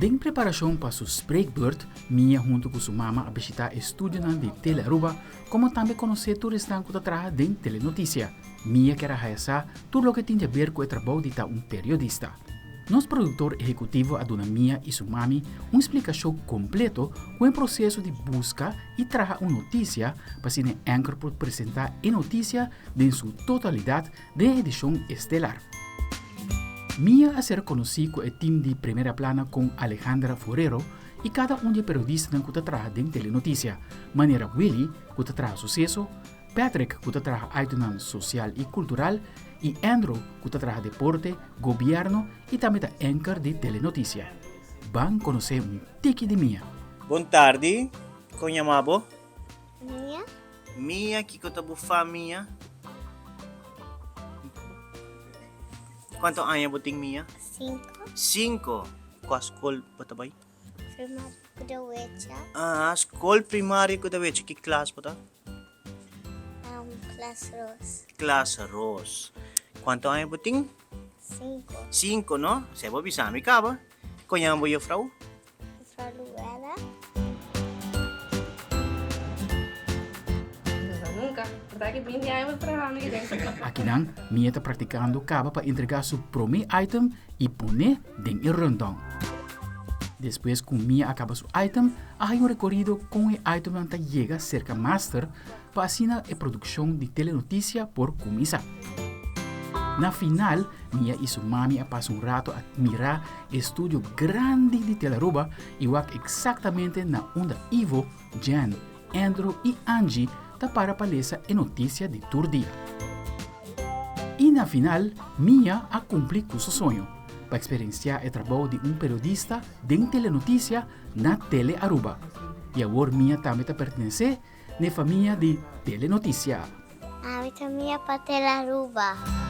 em preparação para sua spreekbeurt, Mia junto com sua mama a visitar estúdio de Telearuba, como também conhecer turistão que trabalha em telenotícia. Mia quer realizar tudo o que tem a ver com o trabalho de periodista. Nosso produtor executivo aduna Mia e sua mami explicação completo com o processo de busca e trazer uma notícia para ser anchor por apresentar a notícia em sua totalidade da edição estelar. Mia a ser conhecido com o time de primeira plana com Alejandra Forero e cada de periodista que trabalha em telenotícia. Maneira Willy, que trabalha sucesso, Patrick, que trabalha item social e cultural, e Andrew, que trabalha deporte, governo e também é anchor de telenotícia. Van conhecer tiki de Mia. Boa tarde, com chamabo? Mia, Mia, que kota bufa Mia? Quanto anos boting Mia? 5. 5. Qual school po tabay? Primário Kudawecha, School primário ko daw que class po ta? Class Rose. Class Rose. Quanto anos boting? 5. 5, no? Sebo bisami ka ba? Kunya mo yo frau? Fra Luela, Nunca. Porque 20 anos para mim Aqui não, Mia está praticando caba para entregar seu primeiro item e pôr em rondão. Depois, com Mia acaba seu item, há um recorrido com o item que chega cerca master para assinar a produção de telenotícia por começar. Na final, Mia e sua mami passam rato a admirar o estúdio grande de Telearuba e o exatamente na onde Ivo, Jan, Andrew e Angie para palestra e notícia de todo dia. E na final, Mia a cumprir com seu sonho, para experienciar o trabalho de periodista de telenotícia na Telearuba. E agora Mia também pertence à família de telenotícia. a Mia Patela Ruba.